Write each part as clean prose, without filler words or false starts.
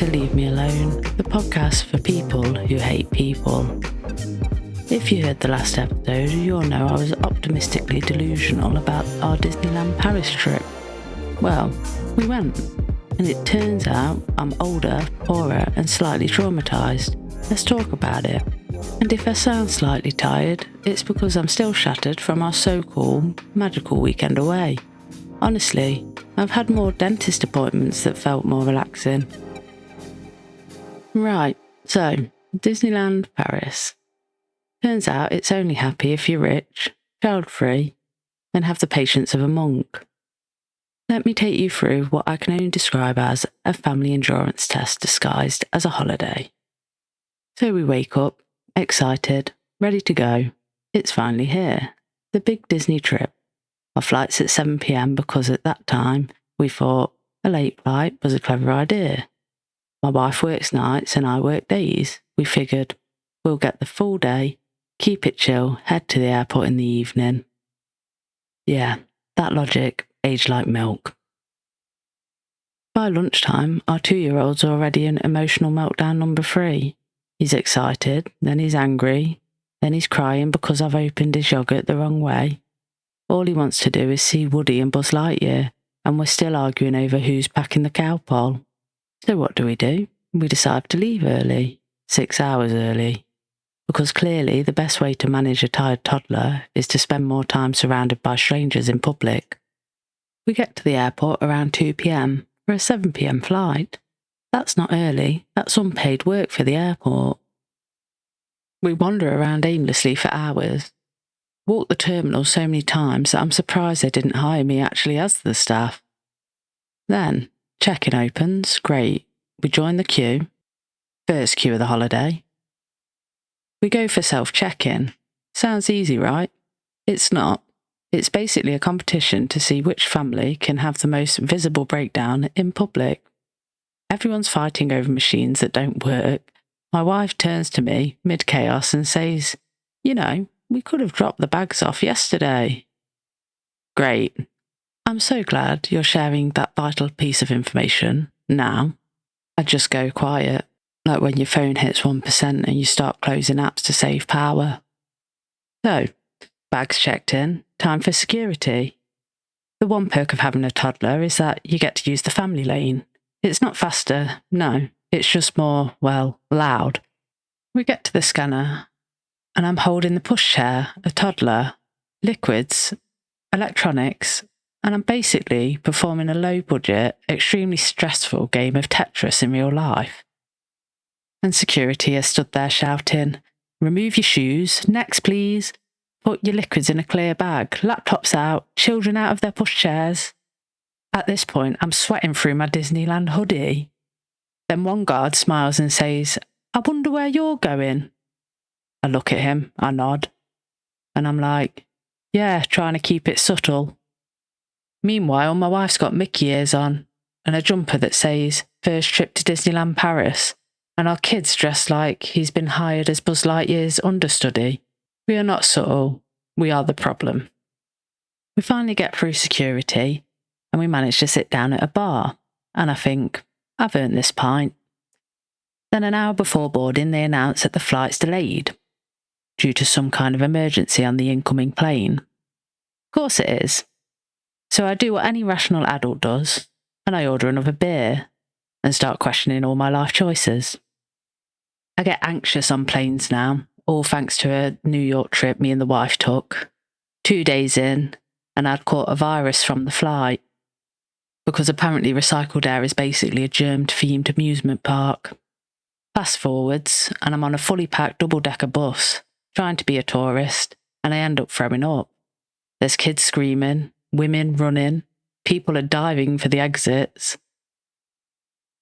to Leave Me Alone, the podcast for people who hate people. If you heard the last episode, you'll know I was optimistically delusional about our Disneyland Paris trip. Well, we went, and it turns out I'm older, poorer and slightly traumatised. Let's talk about it. And if I sound slightly tired, it's because I'm still shattered from our so-called magical weekend away. Honestly, I've had more dentist appointments that felt more relaxing. Right, so, Disneyland Paris. Turns out it's only happy if you're rich, child-free, and have the patience of a monk. Let me take you through what I can only describe as a family endurance test disguised as a holiday. So we wake up, excited, ready to go. It's finally here, the big Disney trip. Our flight's at 7 p.m. because at that time we thought a late flight was a clever idea. My wife works nights and I work days. We figured we'll get the full day, keep it chill, head to the airport in the evening. Yeah, that logic aged like milk. By lunchtime, our 2-year-old's already in emotional meltdown number 3. He's excited, then he's angry, then he's crying because I've opened his yogurt the wrong way. All he wants to do is see Woody and Buzz Lightyear, and we're still arguing over who's packing the cow pole. So what do? We decide to leave early, 6 hours early, because clearly the best way to manage a tired toddler is to spend more time surrounded by strangers in public. We get to the airport around 2 p.m. for a 7 p.m. flight. That's not early, that's unpaid work for the airport. We wander around aimlessly for hours. Walked the terminal so many times that I'm surprised they didn't hire me actually as the staff. Then, check-in opens, great. We join the queue. First queue of the holiday. We go for self-check-in. Sounds easy, right? It's not. It's basically a competition to see which family can have the most visible breakdown in public. Everyone's fighting over machines that don't work. My wife turns to me, mid-chaos, and says, we could have dropped the bags off yesterday. Great. I'm so glad you're sharing that vital piece of information now. I just go quiet, like when your phone hits 1% and you start closing apps to save power. So, bags checked in, time for security. The one perk of having a toddler is that you get to use the family lane. It's not faster, no, it's just more, loud. We get to the scanner, and I'm holding the pushchair, a toddler, liquids, electronics, and I'm basically performing a low-budget, extremely stressful game of Tetris in real life. And security has stood there shouting, "Remove your shoes, next please, put your liquids in a clear bag, laptops out, children out of their pushchairs." At this point, I'm sweating through my Disneyland hoodie. Then one guard smiles and says, "I wonder where you're going." I look at him, I nod, and I'm like, yeah, trying to keep it subtle. Meanwhile, my wife's got Mickey ears on, and a jumper that says, "First trip to Disneyland Paris," and our kid's dressed like he's been hired as Buzz Lightyear's understudy. We are not subtle, we are the problem. We finally get through security, and we manage to sit down at a bar, and I think, I've earned this pint. Then an hour before boarding, they announce that the flight's delayed, due to some kind of emergency on the incoming plane. Of course it is. So I do what any rational adult does, and I order another beer, and start questioning all my life choices. I get anxious on planes now, all thanks to a New York trip me and the wife took. 2 days in, and I'd caught a virus from the flight, because apparently recycled air is basically a germ-themed amusement park. Fast forwards, and I'm on a fully packed double-decker bus, trying to be a tourist, and I end up throwing up. There's kids screaming, women running, people are diving for the exits.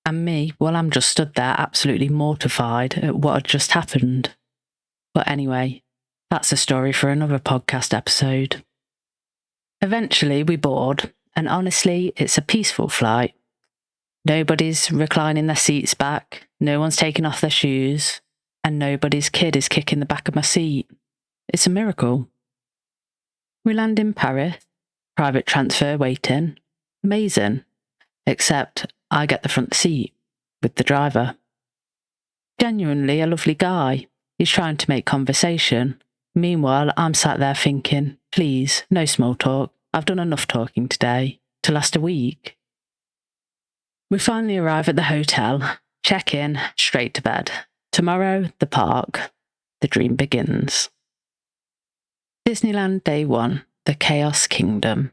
And me, I'm just stood there absolutely mortified at what had just happened. But anyway, that's a story for another podcast episode. Eventually we board, and honestly, it's a peaceful flight. Nobody's reclining their seats back, no one's taking off their shoes, and nobody's kid is kicking the back of my seat. It's a miracle. We land in Paris, private transfer waiting. Amazing. Except I get the front seat. with the driver. Genuinely a lovely guy. He's trying to make conversation. Meanwhile, I'm sat there thinking, please, no small talk. I've done enough talking today to last a week. We finally arrive at the hotel, check in, straight to bed. Tomorrow, the park. The dream begins. Disneyland Day 1, the Chaos Kingdom.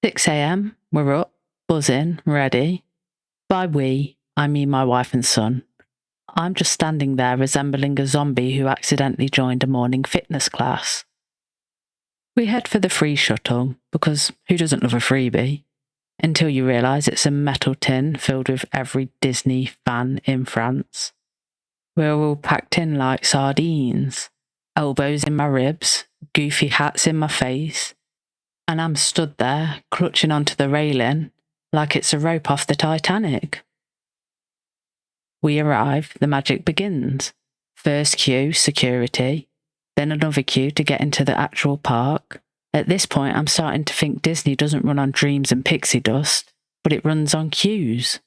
6 a.m, we're up, buzzing, ready. By we, I mean my wife and son. I'm just standing there resembling a zombie who accidentally joined a morning fitness class. We head for the free shuttle, because who doesn't love a freebie? Until you realise it's a metal tin filled with every Disney fan in France. We're all packed in like sardines, elbows in my ribs, goofy hats in my face, and I'm stood there clutching onto the railing like it's a rope off the Titanic. We arrive, the magic begins. First queue, security, then another queue to get into the actual park. At this point, I'm starting to think Disney doesn't run on dreams and pixie dust, but it runs on queues.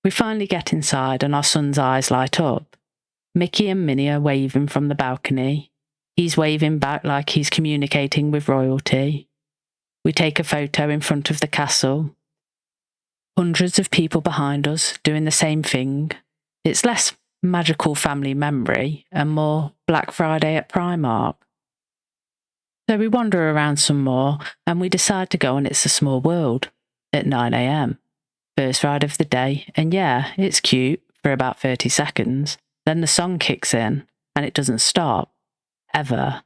We finally get inside and our son's eyes light up. Mickey and Minnie are waving from the balcony. He's waving back like he's communicating with royalty. We take a photo in front of the castle. Hundreds of people behind us doing the same thing. It's less magical family memory and more Black Friday at Primark. So we wander around some more and we decide to go on It's a Small World at 9 a.m. First ride of the day, and yeah, it's cute for about 30 seconds. Then the song kicks in and it doesn't stop. Ever.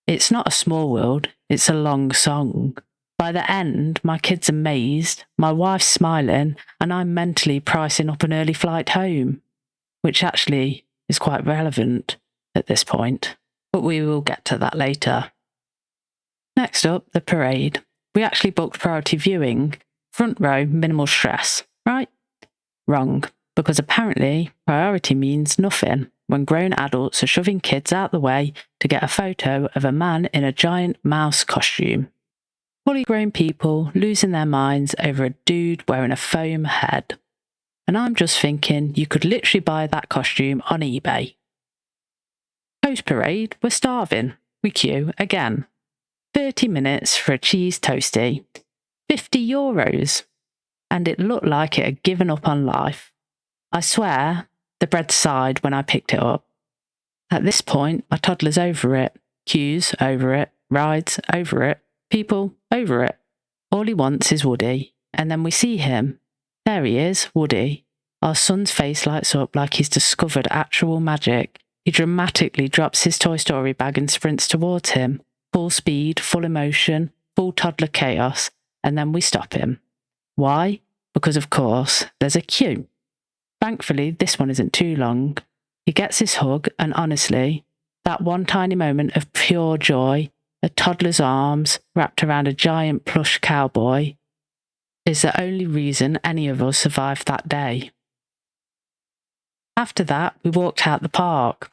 It's not a small world, it's a long song. By the end, my kid's amazed, my wife's smiling, and I'm mentally pricing up an early flight home, which actually is quite relevant at this point, but we will get to that later. Next up, the parade. We actually booked priority viewing, front row, minimal stress, right? Wrong, because apparently priority means nothing when grown adults are shoving kids out the way to get a photo of a man in a giant mouse costume. Fully grown people losing their minds over a dude wearing a foam head. And I'm just thinking you could literally buy that costume on eBay. Post-parade, we're starving. We queue again. 30 minutes for a cheese toastie. €50. And it looked like it had given up on life. I swear, the bread sighed when I picked it up. At this point, my toddler's over it. Queues over it. Rides over it. People over it. All he wants is Woody. And then we see him. There he is, Woody. Our son's face lights up like he's discovered actual magic. He dramatically drops his Toy Story bag and sprints towards him. Full speed, full emotion, full toddler chaos. And then we stop him. Why? Because of course, there's a queue. Thankfully, this one isn't too long. He gets his hug, and honestly, that one tiny moment of pure joy, a toddler's arms wrapped around a giant plush cowboy, is the only reason any of us survived that day. After that, we walked out the park,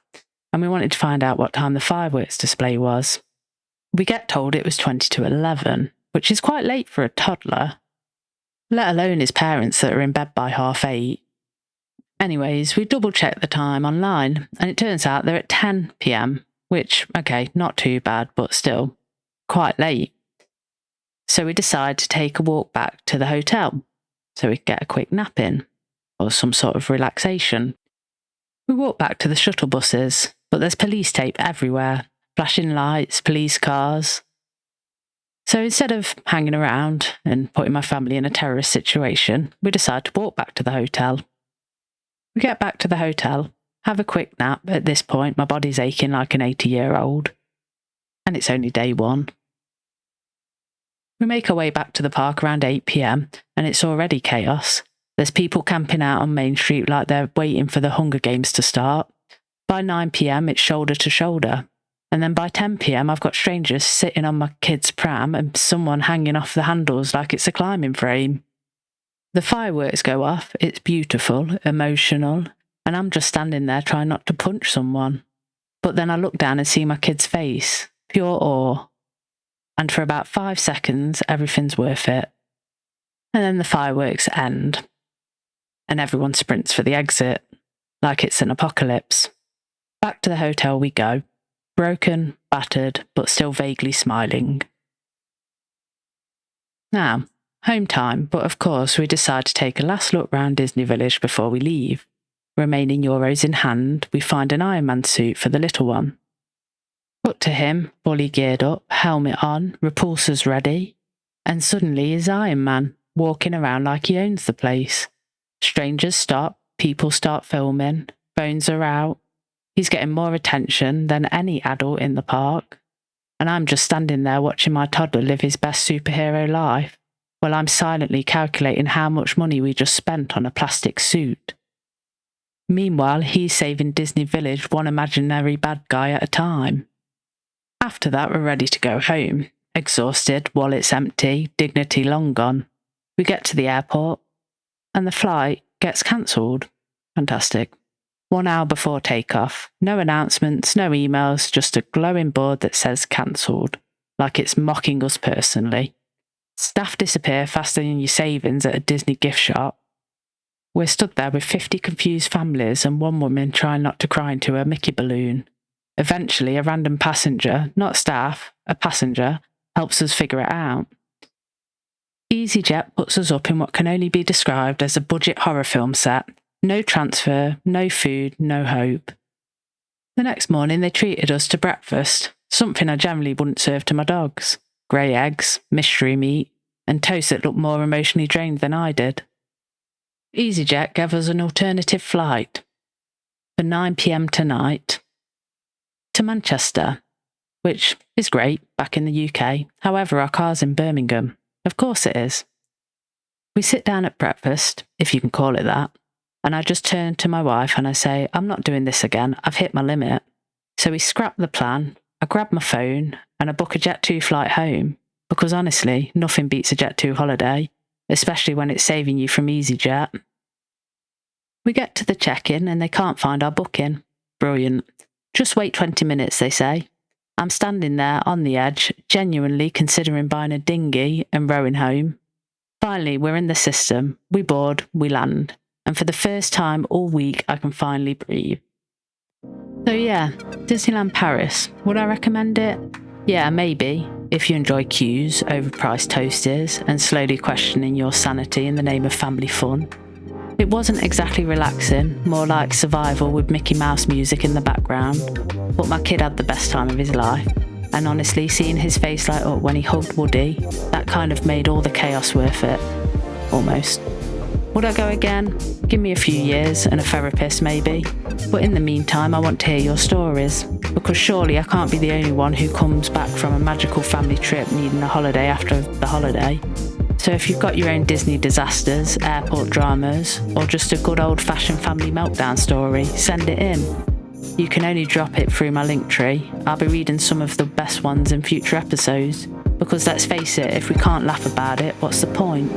and we wanted to find out what time the fireworks display was. We get told it was 20 to 11, which is quite late for a toddler, let alone his parents that are in bed by 8:30. Anyways, we double-checked the time online, and it turns out they're at 10 p.m, which, okay, not too bad, but still quite late. So we decide to take a walk back to the hotel, so we could get a quick nap in, or some sort of relaxation. We walk back to the shuttle buses, but there's police tape everywhere, flashing lights, police cars. So instead of hanging around and putting my family in a terrorist situation, we decide to walk back to the hotel. We get back to the hotel, have a quick nap. At this point, my body's aching like an 80-year-old. And it's only day one. We make our way back to the park around 8 p.m, and it's already chaos. There's people camping out on Main Street like they're waiting for the Hunger Games to start. By 9 p.m, it's shoulder to shoulder. And then by 10 p.m, I've got strangers sitting on my kid's pram and someone hanging off the handles like it's a climbing frame. The fireworks go off, it's beautiful, emotional, and I'm just standing there trying not to punch someone. But then I look down and see my kid's face, pure awe. And for about 5 seconds, everything's worth it. And then the fireworks end. and everyone sprints for the exit, like it's an apocalypse. Back to the hotel we go, broken, battered, but still vaguely smiling. Now, home time, but of course we decide to take a last look round Disney Village before we leave. Remaining euros in hand, we find an Iron Man suit for the little one. Cut to him, fully geared up, helmet on, repulsors ready, and suddenly he's Iron Man, walking around like he owns the place. Strangers stop, people start filming, phones are out. He's getting more attention than any adult in the park. And I'm just standing there watching my toddler live his best superhero life, while I'm silently calculating how much money we just spent on a plastic suit. Meanwhile, he's saving Disney Village one imaginary bad guy at a time. After that, we're ready to go home. Exhausted, wallets empty, dignity long gone. We get to the airport, and the flight gets cancelled. Fantastic. 1 hour before takeoff, no announcements, no emails, just a glowing board that says cancelled, like it's mocking us personally. Staff disappear faster than your savings at a Disney gift shop. We're stood there with 50 confused families and one woman trying not to cry into a Mickey balloon. Eventually, a random passenger, not staff, a passenger, helps us figure it out. EasyJet puts us up in what can only be described as a budget horror film set. No transfer, no food, no hope. The next morning they treated us to breakfast, something I generally wouldn't serve to my dogs. Grey eggs, mystery meat, and toast that looked more emotionally drained than I did. EasyJet gave us an alternative flight for 9 p.m. tonight to Manchester, which is great back in the UK. However, our car's in Birmingham. Of course it is. We sit down at breakfast, if you can call it that. And I just turn to my wife and I say, I'm not doing this again. I've hit my limit. So we scrap the plan. I grab my phone and I book a Jet2 flight home. Because honestly, nothing beats a Jet2 holiday, especially when it's saving you from EasyJet. We get to the check-in and they can't find our booking. Brilliant. Just wait 20 minutes, they say. I'm standing there on the edge, genuinely considering buying a dinghy and rowing home. Finally, we're in the system. We board, we land. And for the first time all week, I can finally breathe. So yeah, Disneyland Paris. Would I recommend it? Yeah, maybe, if you enjoy queues, overpriced toasties, and slowly questioning your sanity in the name of family fun. It wasn't exactly relaxing, more like survival with Mickey Mouse music in the background, but my kid had the best time of his life. And honestly, seeing his face light up when he hugged Woody, that kind of made all the chaos worth it. Almost. Would I go again? Give me a few years and a therapist maybe. But in the meantime, I want to hear your stories. Because surely I can't be the only one who comes back from a magical family trip needing a holiday after the holiday. So if you've got your own Disney disasters, airport dramas, or just a good old-fashioned family meltdown story, send it in. You can only drop it through my link tree. I'll be reading some of the best ones in future episodes. Because let's face it, if we can't laugh about it, what's the point?